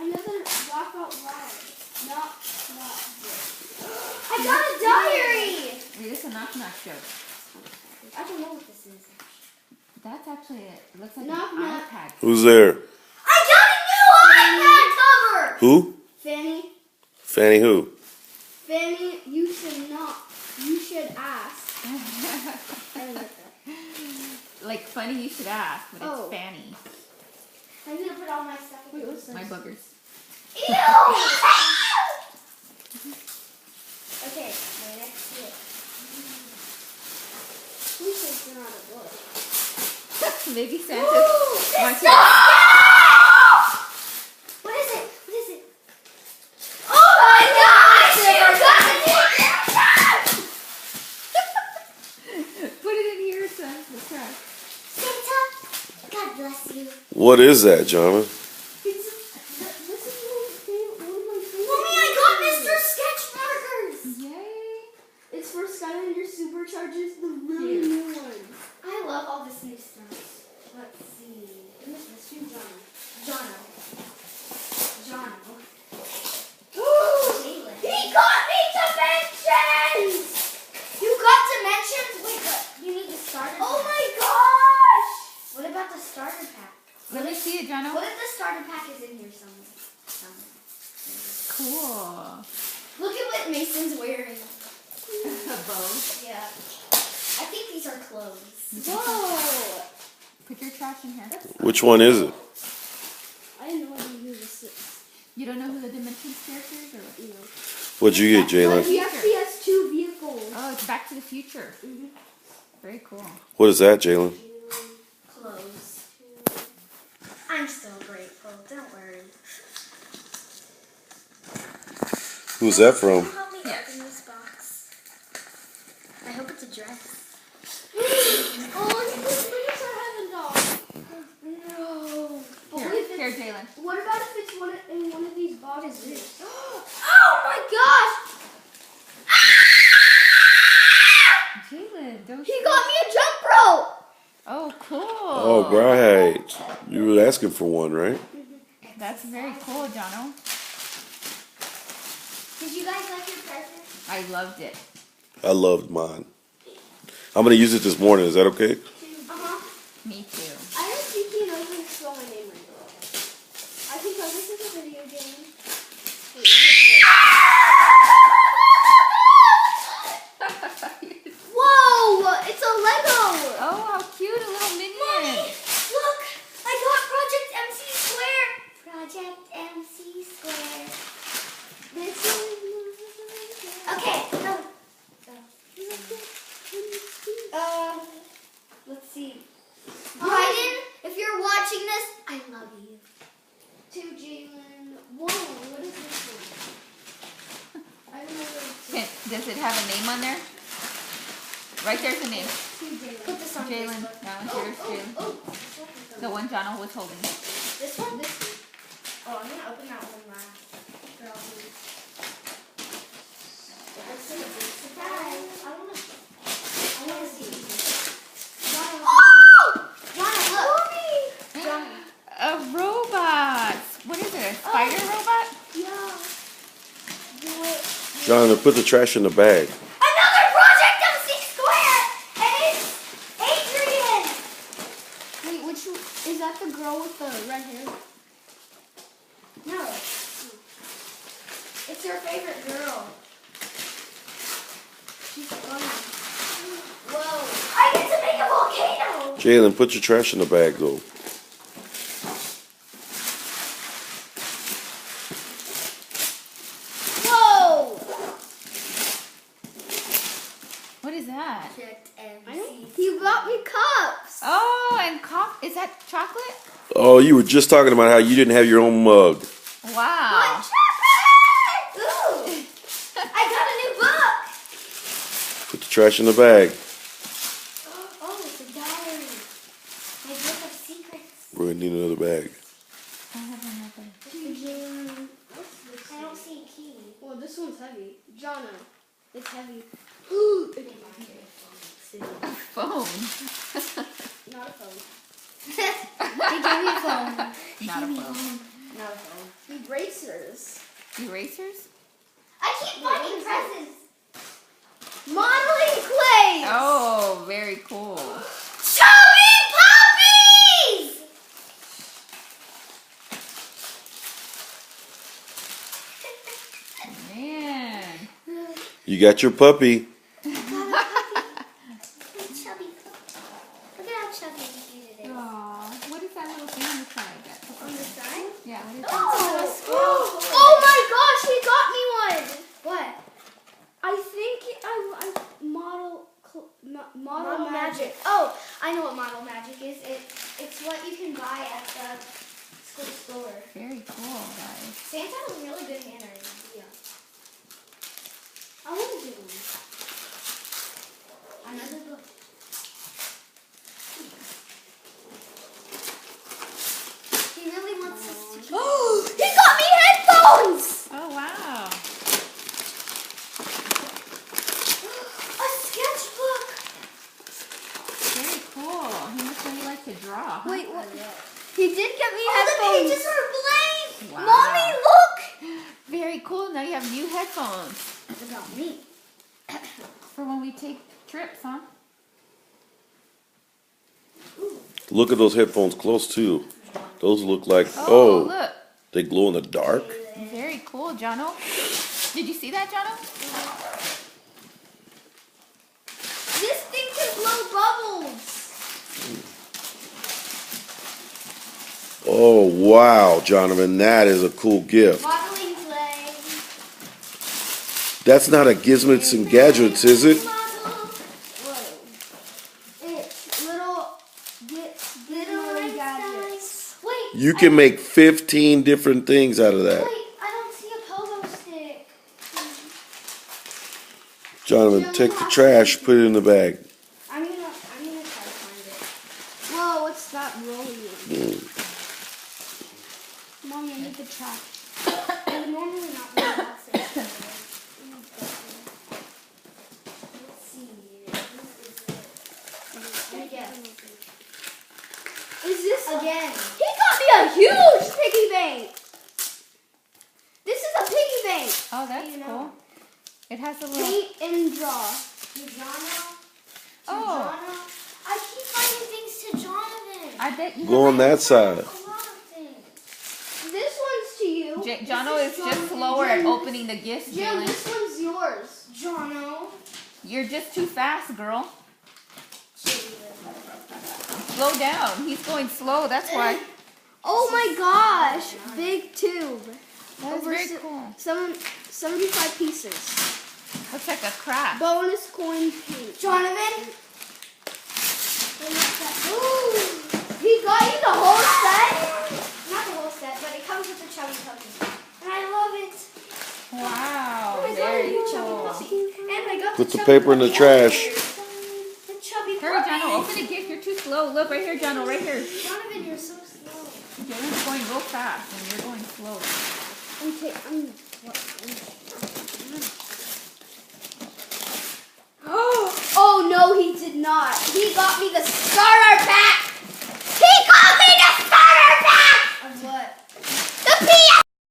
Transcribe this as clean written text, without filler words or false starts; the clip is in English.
Another laugh out loud. Not good. I got a diary! Read us a knock-knock joke. I don't know what this is. That's actually it. Looks like Knock-knock. an iPad. Who's there? I got a new iPad cover! Who? Fanny, Fanny who? Fanny, you should not. You should ask. I like that. Like funny you should ask, but Oh. it's Fanny. I'm gonna put all my stuff in. Wait, what's My that? boogers. Ew! Okay, my next hit. Who says they're not a book? Maybe Santa Ooh, wants this you to... What is it? What is it? Oh my gosh! You got it! Put it in here, son. The trash. Santa, God bless you. What is that, Jonathan? This is one of my favorite. Mommy, I got Mr. Sketch markers! Yay! It's for Skylander Superchargers, the really Cute. new ones. I love all this new stuff. Let's see. Who's this? Who's Jono? Jono. Ooh! Jalen. He got me dimensions! You got dimensions? Wait, but you need the starter pack. Oh my gosh! What about the starter pack? Let me see it, Jono. What if the starter pack is in here somewhere? Cool. Look at what Mason's wearing. A bow. Yeah. I think these are clothes. Whoa! Put your trash in here. Which one is it? I didn't know who this is. You don't know who the Dimensions character is? Or what? You know. What'd you get, The Jalen? FPS2 vehicles. Oh, it's Back to the Future. Very cool. What is that, Jalen? Clothes. I'm still grateful. Don't worry. Who's that from? Help me Yeah. open this box. I hope it's a dress. Oh, look at our heaven doll. No. But Here, what if here, it's, Jalen. what about if it's in one of these boxes? Oh my gosh! Jalen, don't He you... got me a jump rope! Oh, cool. Oh, right. You were asking for one, right? That's very cool, Jono. Did you guys like your present? I loved it. I loved mine. I'm gonna use it this morning. Is that okay? Uh-huh. Me too. I am speaking over and spell my name right now. I think this is a video game. Wait, whoa! It's a Lego! Oh, how cute, a little minion. Look! I got Project MC Square! Project MC Square. This is... Okay, no. Let's see. Bryden, if you're watching this, I love you. To Jalen. Whoa, what is this one? I don't know what it's Does it have a name on there? Right there's a name. to Jalen. Put this on Jalen, Facebook. that one's yours, Jalen. Oh, The one Jono was holding. This one? This one. Oh, I'm gonna open that one last. For all these. Let's see. Surprise. I wanna see. Johnny, look. A robot. What is it? A spider robot? yeah. Do it. Jonathan, put the trash in the bag. Another Project MC Square! And it's Adrian! Wait, which one? Is that the girl with the red hair? No. It's your favorite girl. She's funny. Whoa. I get to make a volcano! Jalen, put your trash in the bag, though. Whoa! What is that? Project I don't. MC. You got me cups. Oh, and is that chocolate? Oh, you were just talking about how you didn't have your own mug. Wow. Ooh! I got a new book! Put the trash in the bag. Oh, it's a diary. My book of secrets. We're gonna need another bag. I have another. To Jalen. What's this? I don't see a key. Well, this one's heavy. Jono. It's heavy. Phone. Not a phone. They gave me a phone. Not a phone. No. Erasers. Erasers? I keep finding presents. Modeling clays. Oh, very cool. Chubby puppies! Man. You got your puppy. Chubby puppy. Look at how chubby and cute it is. Aw, what is that little thing on the side? On the side? Yeah, what is Oh! Oh my gosh, he got me one. What? I think I model Model magic. Oh, I know what model magic is. It's what you can buy at the school store. Very cool, guys. Santa has really good handwriting. Yeah. I want to do one. Another book. He really wants us to keep. Oh, he got me headphones. Oh, wow. A sketchbook. Very cool. He must really like to draw. Huh? Wait, what? He did get me Oh, the headphones. pages are blank. Wow. Mommy, look. Very cool. Now you have new headphones What about me? for when we take trips, huh? Look at those headphones close too. Those look like Oh, look. they glow in the dark. Very cool, Jono. Did you see that, Jono? This thing can blow bubbles. Oh wow, Jonathan, that is a cool gift. Modeling clay. That's not a Gizmits and Gadgets, is it? It's little Little gadgets. Wait. You can make 15 different things out of that. Wait, I don't see a pogo stick. Jonathan, take the trash, put it in the bag. I'm gonna try to find Whoa, what's that rolling? Mommy, I need the trash. it. I would normally not read that section. Let's see. Let me guess. Is this Again. He got me a huge piggy bank. This is a piggy bank. Oh, that's You know. cool. It has a little. Paint and draw. Giano. Oh. I keep finding things to Jonathan. I bet you. Go on that side. A lot of things. This one's to you. Jono This is is just Jonathan. slower at opening the gifts, Jim, Jalen. this one's yours. Jono. You're just too fast, girl. Slow down. He's going slow. That's why. Oh my gosh, big tube. That is Over very se- cool. 75 pieces. Looks like a craft. Bonus coin paint. Jonathan. Ooh, he got you the whole set? Not the whole set, but it comes with the chubby puppy. And I love it. Wow. Oh my Very God, chubby cool. puppy. And I got Put the chubby paper in the puppy trash. The chubby Hurry, puppy. Jono. Open the gift. You're too slow. Look right here, Jono. Right here. Jonathan, you're so slow. Jalen's going real fast and you're going slow. Oh no, he did not. He got me